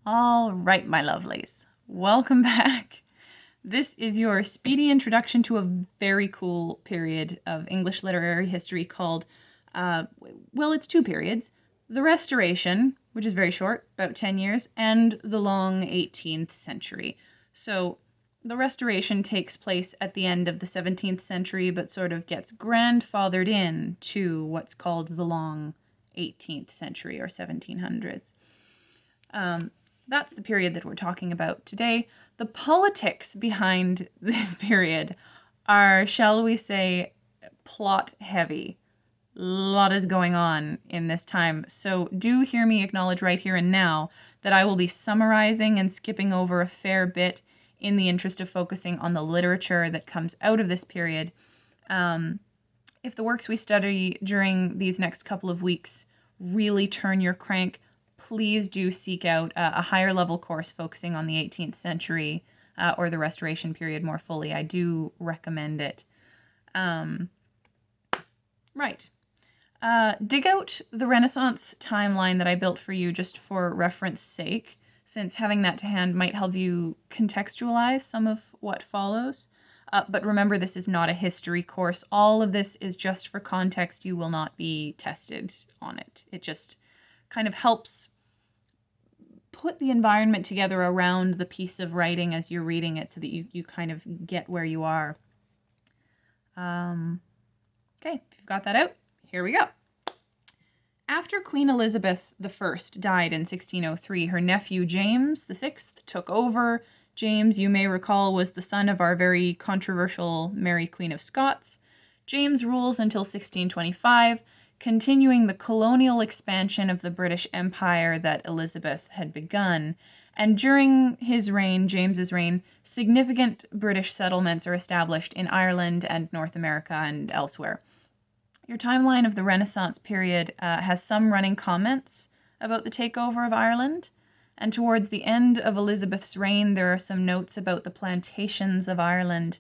All right, my lovelies, welcome back. This is your speedy introduction to a very cool period of English literary history called, it's two periods. The Restoration, which is very short, about 10 years, and the long 18th century. So the Restoration takes place at the end of the 17th century, but sort of gets grandfathered in to what's called the long 18th century or 1700s. That's the period that we're talking about today. The politics behind this period are, shall we say, plot heavy. A lot is going on in this time. So do hear me acknowledge right here and now that I will be summarizing and skipping over a fair bit in the interest of focusing on the literature that comes out of this period. If the works we study during these next couple of weeks really turn your crank, please do seek out a higher level course focusing on the 18th century or the Restoration period more fully. I do recommend it. Right. Dig out the Renaissance timeline that I built for you just for reference sake, since having that to hand might help you contextualize some of what follows. But remember, this is not a history course. All of this is just for context. You will not be tested on it. It just kind of helps put the environment together around the piece of writing as you're reading it so that you kind of get where you are. Okay, if you've got that out, here we go. After Queen Elizabeth I died in 1603, her nephew James VI took over. James, you may recall, was the son of our very controversial Mary Queen of Scots. James rules until 1625, continuing the colonial expansion of the British Empire that Elizabeth had begun. And during his reign, James's reign, significant British settlements are established in Ireland and North America and elsewhere. Your timeline of the Renaissance period has some running comments about the takeover of Ireland. And towards the end of Elizabeth's reign, there are some notes about the plantations of Ireland,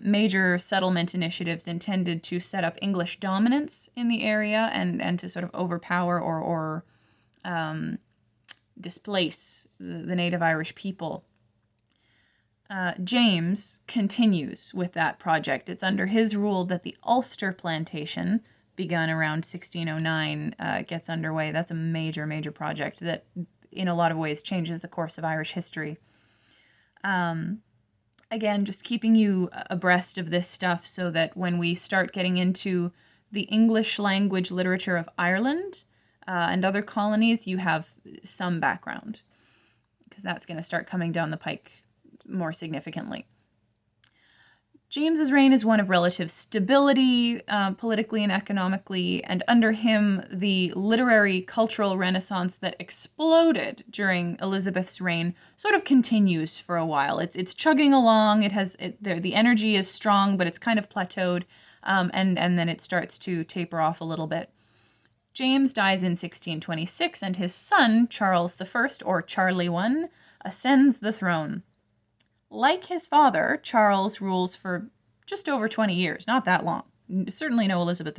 major settlement initiatives intended to set up English dominance in the area and to sort of overpower or displace the native Irish people. James continues with that project. It's under his rule that the Ulster plantation, begun around 1609, gets underway. That's a major, major project that in a lot of ways changes the course of Irish history. Again, just keeping you abreast of this stuff so that when we start getting into the English language literature of Ireland and other colonies, you have some background, because that's going to start coming down the pike more significantly. James's reign is one of relative stability, politically and economically, and under him, the literary cultural renaissance that exploded during Elizabeth's reign sort of continues for a while. It's chugging along. The energy is strong, but it's kind of plateaued, and then it starts to taper off a little bit. James dies in 1626, and his son, Charles I, or Charlie I, ascends the throne. Like his father, Charles rules for just over 20 years, not that long. Certainly no Elizabeth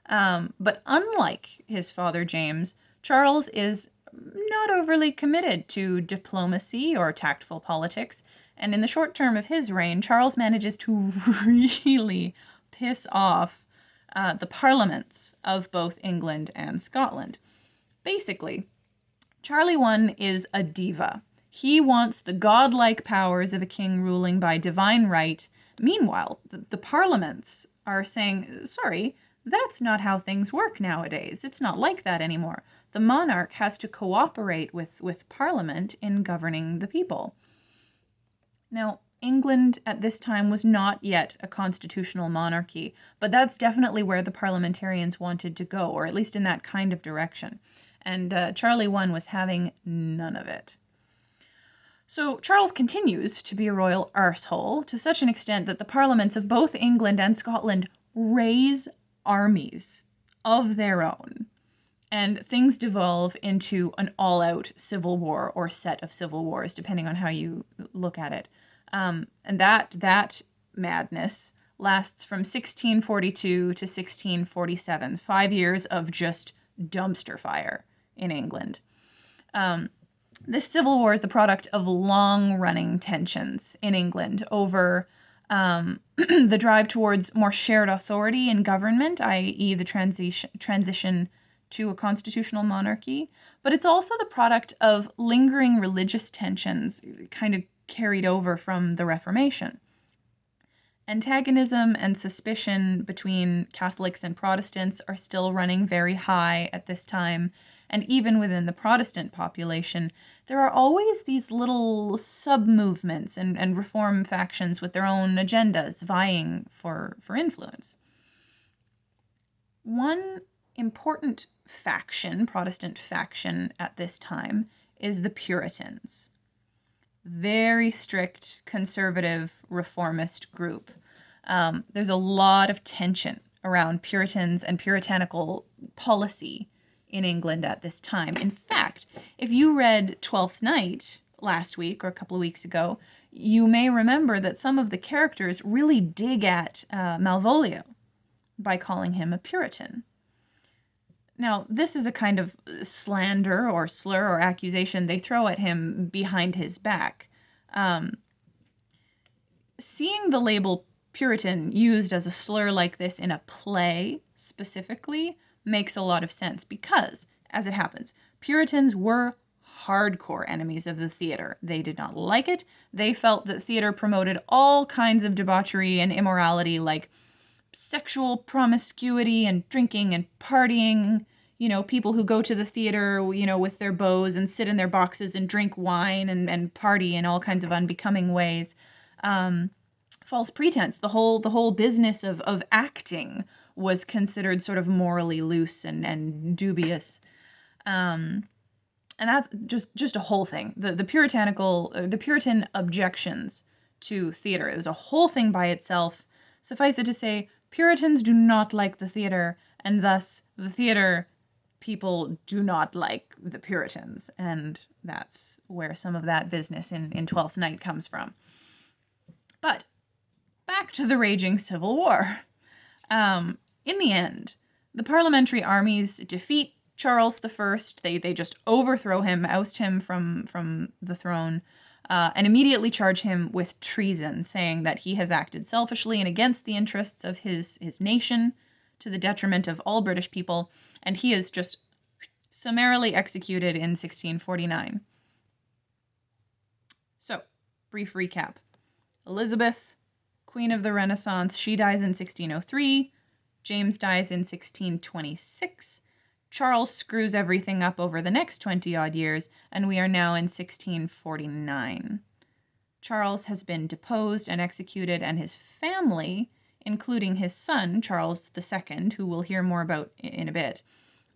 I. But unlike his father, James, Charles is not overly committed to diplomacy or tactful politics, and in the short term of his reign, Charles manages to really piss off the parliaments of both England and Scotland. Basically, Charlie I is a diva. He wants the godlike powers of a king ruling by divine right. Meanwhile, the parliaments are saying, sorry, that's not how things work nowadays. It's not like that anymore. The monarch has to cooperate with parliament in governing the people. Now, England at this time was not yet a constitutional monarchy, but that's definitely where the parliamentarians wanted to go, or at least in that kind of direction. And Charlie I was having none of it. So Charles continues to be a royal arsehole to such an extent that the parliaments of both England and Scotland raise armies of their own. And things devolve into an all-out civil war or set of civil wars, depending on how you look at it. And that madness lasts from 1642 to 1647, 5 years of just dumpster fire in England. This civil war is the product of long-running tensions in England over the drive towards more shared authority in government, i.e. the transition to a constitutional monarchy. But it's also the product of lingering religious tensions kind of carried over from the Reformation. Antagonism and suspicion between Catholics and Protestants are still running very high at this time, and even within the Protestant population, there are always these little sub-movements and reform factions with their own agendas vying for influence. One important faction, Protestant faction at this time, is the Puritans. Very strict, conservative, reformist group. There's a lot of tension around Puritans and puritanical policy in England at this time. In fact, if you read Twelfth Night last week or a couple of weeks ago, you may remember that some of the characters really dig at Malvolio by calling him a Puritan. Now, this is a kind of slander or slur or accusation they throw at him behind his back. Seeing the label Puritan used as a slur like this in a play specifically makes a lot of sense because, as it happens, Puritans were hardcore enemies of the theater. They did not like it. They felt that theater promoted all kinds of debauchery and immorality like sexual promiscuity and drinking and partying. You know, people who go to the theater, with their bows and sit in their boxes and drink wine and party in all kinds of unbecoming ways. False pretense. The whole business of acting was considered sort of morally loose and dubious. And that's just a whole thing. The Puritan objections to theater is a whole thing by itself. Suffice it to say, Puritans do not like the theater, and thus the theater people do not like the Puritans, and that's where some of that business in Twelfth Night comes from. But back to the raging Civil War. In the end, the parliamentary armies defeat Charles I. They just overthrow him, oust him from the throne, and immediately charge him with treason, saying that he has acted selfishly and against the interests of his nation to the detriment of all British people, and he is just summarily executed in 1649. So, brief recap. Elizabeth, Queen of the Renaissance, she dies in 1603. James dies in 1626. Charles screws everything up over the next 20-odd years, and we are now in 1649. Charles has been deposed and executed, and his family, including his son, Charles II, who we'll hear more about in a bit,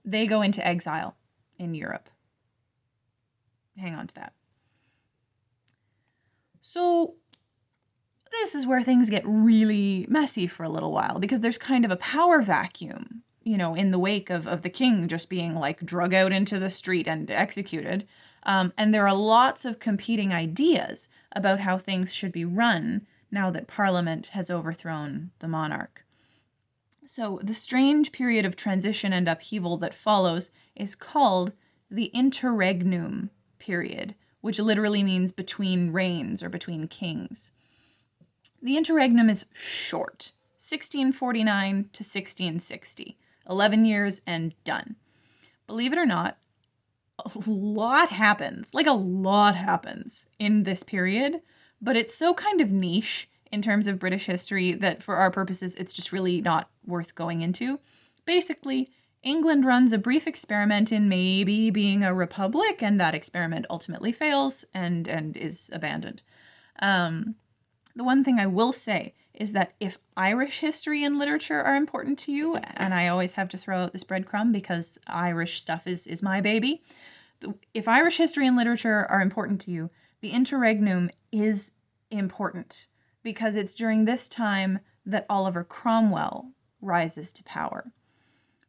they go into exile in Europe. Hang on to that. So this is where things get really messy for a little while, because there's kind of a power vacuum, in the wake of the king just being drug out into the street and executed. And there are lots of competing ideas about how things should be run now that Parliament has overthrown the monarch. So the strange period of transition and upheaval that follows is called the interregnum period, which literally means between reigns or between kings. The interregnum is short, 1649 to 1660, 11 years and done. Believe it or not, a lot happens in this period, but it's so kind of niche in terms of British history that for our purposes, it's just really not worth going into. Basically, England runs a brief experiment in maybe being a republic, and that experiment ultimately fails and is abandoned. The one thing I will say is that if Irish history and literature are important to you, and I always have to throw out this breadcrumb because Irish stuff is my baby, if Irish history and literature are important to you, the interregnum is important because it's during this time that Oliver Cromwell rises to power.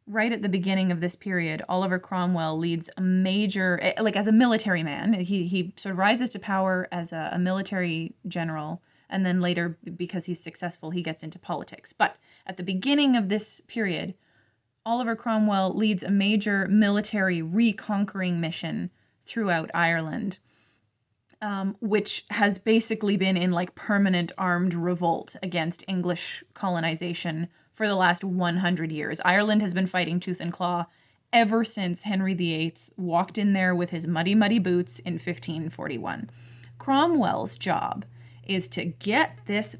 Right at the beginning of this period, Oliver Cromwell leads a major, as a military man, he sort of rises to power as a military general, and then later, because he's successful, he gets into politics. But at the beginning of this period, Oliver Cromwell leads a major military reconquering mission throughout Ireland, which has basically been in like permanent armed revolt against English colonization for the last 100 years. Ireland has been fighting tooth and claw ever since Henry VIII walked in there with his muddy, muddy boots in 1541. Cromwell's job is to get this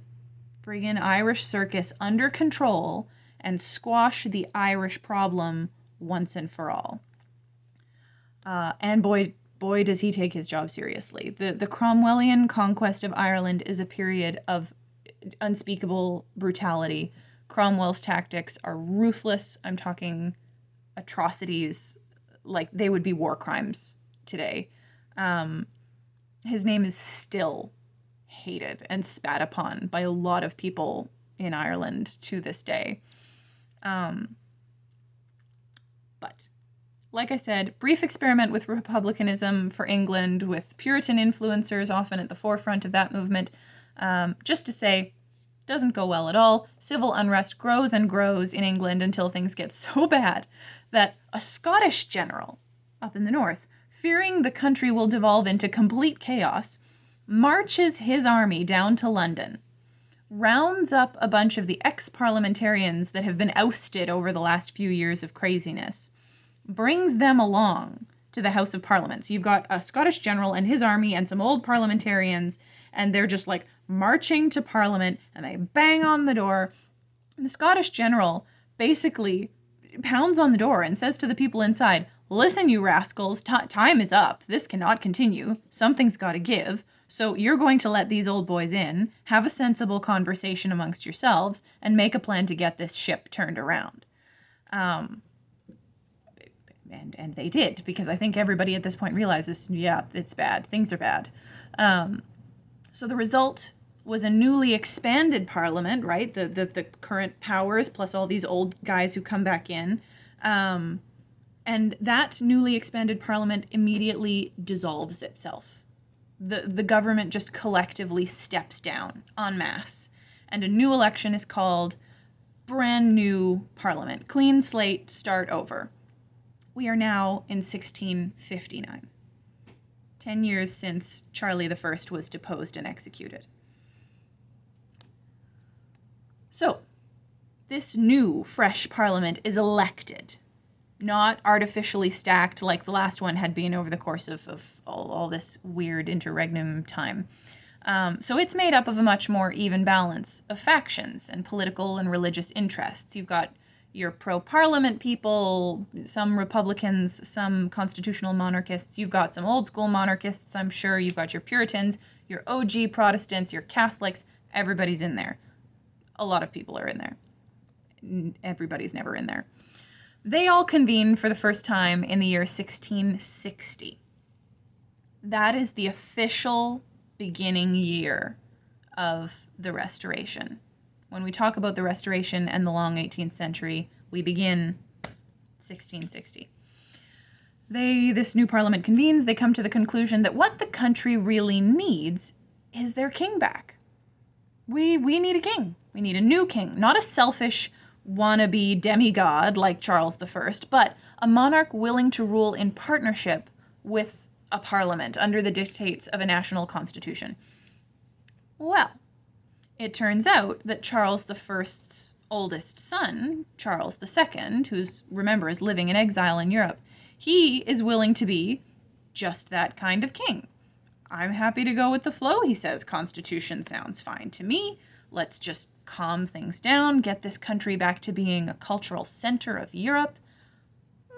friggin' Irish circus under control and squash the Irish problem once and for all. And boy, does he take his job seriously. The Cromwellian conquest of Ireland is a period of unspeakable brutality. Cromwell's tactics are ruthless. I'm talking atrocities, like they would be war crimes today. His name is still hated and spat upon by a lot of people in Ireland to this day. But like I said, brief experiment with republicanism for England, with Puritan influencers often at the forefront of that movement. Just to say, doesn't go well at all. Civil unrest grows and grows in England until things get so bad that a Scottish general up in the north, fearing the country will devolve into complete chaos, marches his army down to London, rounds up a bunch of the ex-parliamentarians that have been ousted over the last few years of craziness, brings them along to the House of Parliament. So you've got a Scottish general and his army and some old parliamentarians, and they're just like marching to Parliament, and they bang on the door. And the Scottish general basically pounds on the door and says to the people inside, "Listen, you rascals, time is up. This cannot continue. Something's got to give. So you're going to let these old boys in, have a sensible conversation amongst yourselves, and make a plan to get this ship turned around." And they did, because I think everybody at this point realizes, yeah, it's bad. Things are bad. So the result was a newly expanded parliament, right? The current powers plus all these old guys who come back in. And that newly expanded parliament immediately dissolves itself. The government just collectively steps down en masse. And a new election is called, brand new parliament. Clean slate, start over. We are now in 1659. 10 years since Charlie I was deposed and executed. So, this new, fresh parliament is elected, not artificially stacked like the last one had been over the course of all this weird interregnum time. So it's made up of a much more even balance of factions and political and religious interests. You've got your pro-parliament people, some Republicans, some constitutional monarchists. You've got some old-school monarchists, I'm sure. You've got your Puritans, your OG Protestants, your Catholics. Everybody's in there. A lot of people are in there. Everybody's never in there. They all convene for the first time in the year 1660. That is the official beginning year of the Restoration. When we talk about the Restoration and the long 18th century, we begin 1660. This new parliament convenes. They come to the conclusion that what the country really needs is their king back. We need a king. We need a new king, not a selfish wannabe demigod like Charles I, but a monarch willing to rule in partnership with a parliament under the dictates of a national constitution. Well, it turns out that Charles I's oldest son, Charles II, who's, remember, is living in exile in Europe, he is willing to be just that kind of king. I'm happy to go with the flow, he says. Constitution sounds fine to me. Let's just calm things down, get this country back to being a cultural center of Europe.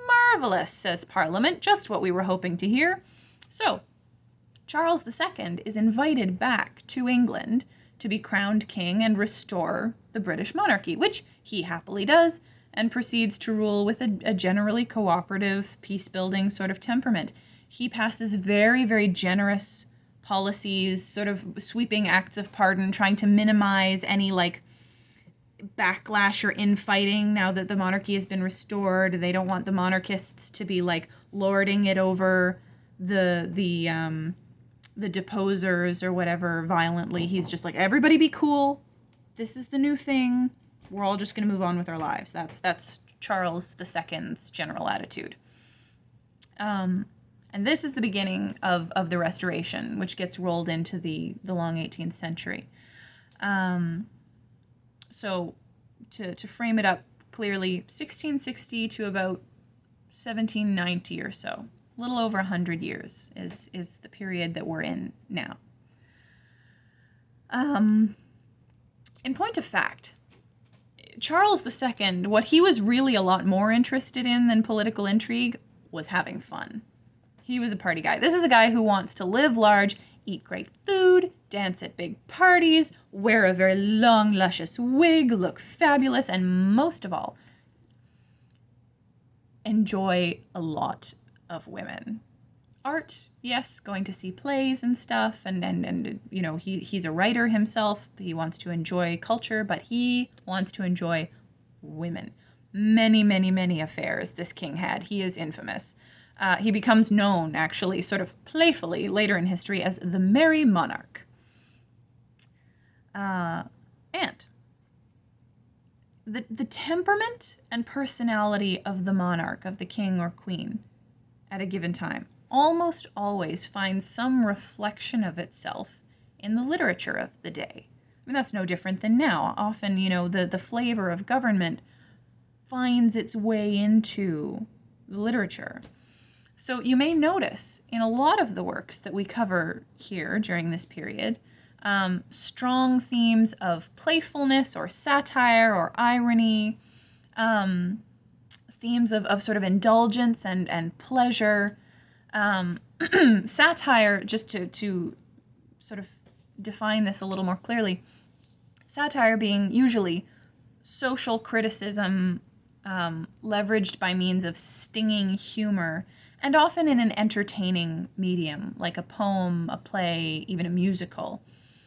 Marvelous, says Parliament, just what we were hoping to hear. So, Charles II is invited back to England to be crowned king and restore the British monarchy, which he happily does, and proceeds to rule with a generally cooperative, peace-building sort of temperament. He passes very, very generous policies, sort of sweeping acts of pardon, trying to minimize any, like, backlash or infighting now that the monarchy has been restored. They don't want the monarchists to be, like, lording it over the deposers or whatever violently. He's just like, everybody be cool. This is the new thing. We're all just going to move on with our lives. That's Charles II's general attitude. And And this is the beginning of the Restoration, which gets rolled into the long 18th century. So to frame it up clearly, 1660 to about 1790 or so, a little over 100 years is the period that we're in now. In point of fact, Charles II, what he was really a lot more interested in than political intrigue was having fun. He was a party guy. This is a guy who wants to live large, eat great food, dance at big parties, wear a very long, luscious wig, look fabulous, and most of all, enjoy a lot of women. Art, yes, going to see plays and stuff, and you know, he's a writer himself. He wants to enjoy culture, but he wants to enjoy women. Many, many, many affairs this king had. He is infamous. He becomes known, actually, sort of playfully later in history, as the Merry Monarch. And the temperament and personality of the monarch, of the king or queen, at a given time, almost always finds some reflection of itself in the literature of the day. I mean, that's no different than now. Often, you know, the flavor of government finds its way into the literature. So you may notice in a lot of the works that we cover here during this period, strong themes of playfulness or satire or irony, themes of sort of indulgence and pleasure. Satire, just to sort of define this a little more clearly, satire being usually social criticism leveraged by means of stinging humor, and often in an entertaining medium, like a poem, a play, even a musical.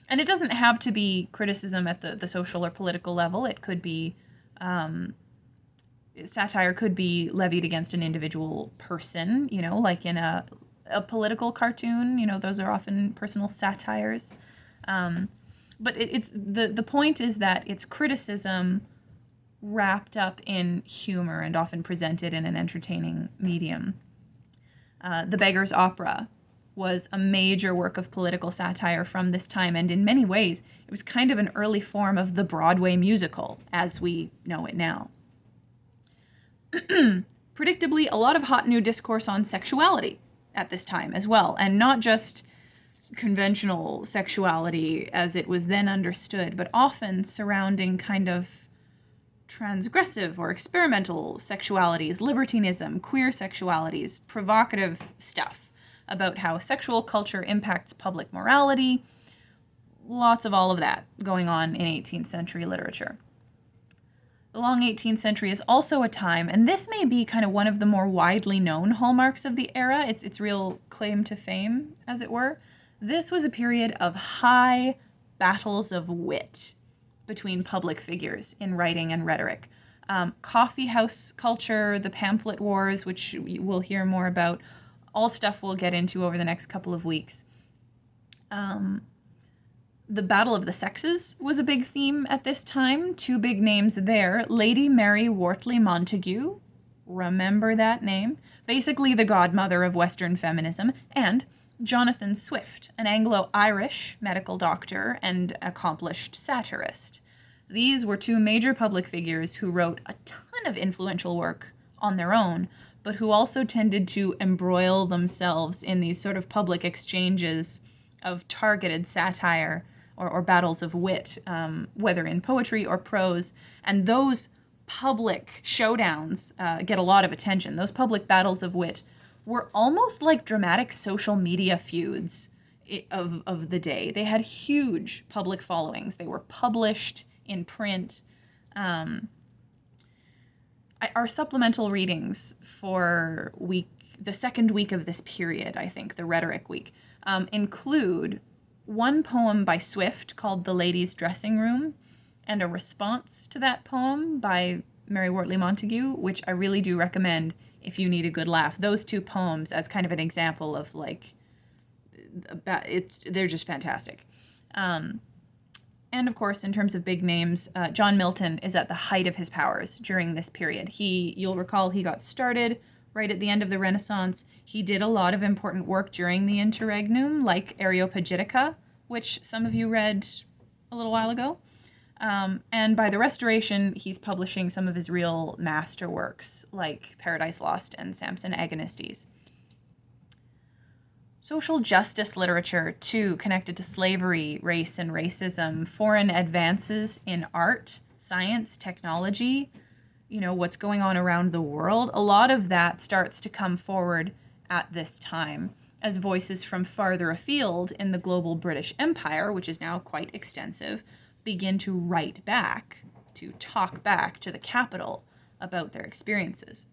And it doesn't have to be criticism at the social or political level. It could be, satire could be levied against an individual person, you know, like in a political cartoon. You know, those are often personal satires. But it's the point is that it's criticism wrapped up in humor and often presented in an entertaining medium. The Beggar's Opera was a major work of political satire from this time, and in many ways, it was kind of an early form of the Broadway musical as we know it now. Predictably, a lot of hot new discourse on sexuality at this time as well, and not just conventional sexuality as it was then understood, but often surrounding kind of transgressive or experimental sexualities, libertinism, queer sexualities, provocative stuff about how sexual culture impacts public morality. Lots of all of that going on in 18th century literature. The long 18th century is also a time, and this may be kind of one of the more widely known hallmarks of the era, its real claim to fame, as it were. This was a period of high battles of wit between public figures in writing and rhetoric. Coffee house culture, the pamphlet wars, which we'll hear more about, all stuff we'll get into over the next couple of weeks. The Battle of the Sexes was a big theme at this time. Two big names there. Lady Mary Wortley Montagu, remember that name, basically the godmother of Western feminism, and Jonathan Swift, an Anglo-Irish medical doctor and accomplished satirist. These were two major public figures who wrote a ton of influential work on their own, but who also tended to embroil themselves in these sort of public exchanges of targeted satire or battles of wit, whether in poetry or prose. And those public showdowns get a lot of attention. Those public battles of wit were almost like dramatic social media feuds of the day. They had huge public followings. They were published in print. Our supplemental readings for the second week of this period, I think, the rhetoric week, include one poem by Swift called The Lady's Dressing Room, and a response to that poem by Mary Wortley Montagu, which I really do recommend if you need a good laugh. Those two poems as kind of an example of, like, they're just fantastic. And of course, in terms of big names, John Milton is at the height of his powers during this period. You'll recall he got started right at the end of the Renaissance. He did a lot of important work during the interregnum, like Areopagitica, which some of you read a little while ago. And by the Restoration, he's publishing some of his real masterworks, like Paradise Lost and Samson Agonistes. Social justice literature, too, connected to slavery, race and racism, foreign advances in art, science, technology, what's going on around the world. A lot of that starts to come forward at this time as voices from farther afield in the global British Empire, which is now quite extensive, begin to write back, to talk back to the capital about their experiences.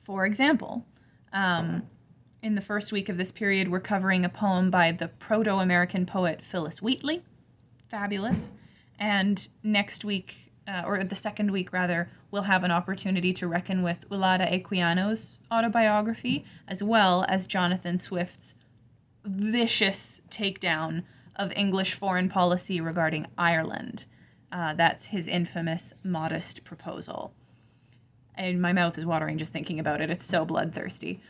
For example, in the first week of this period, we're covering a poem by the Proto-American poet Phillis Wheatley. Fabulous. And next week, or the second week rather, we'll have an opportunity to reckon with Ulada Equiano's autobiography, as well as Jonathan Swift's vicious takedown of English foreign policy regarding Ireland. That's his infamous Modest Proposal. And my mouth is watering just thinking about it. It's so bloodthirsty.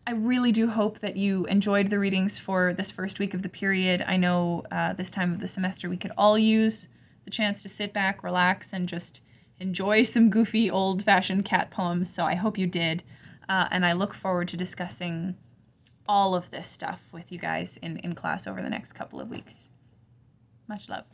I really do hope that you enjoyed the readings for this first week of the period. I know this time of the semester we could all use the chance to sit back, relax, and just enjoy some goofy old-fashioned cat poems, so I hope you did. And I look forward to discussing all of this stuff with you guys in class over the next couple of weeks. Much love.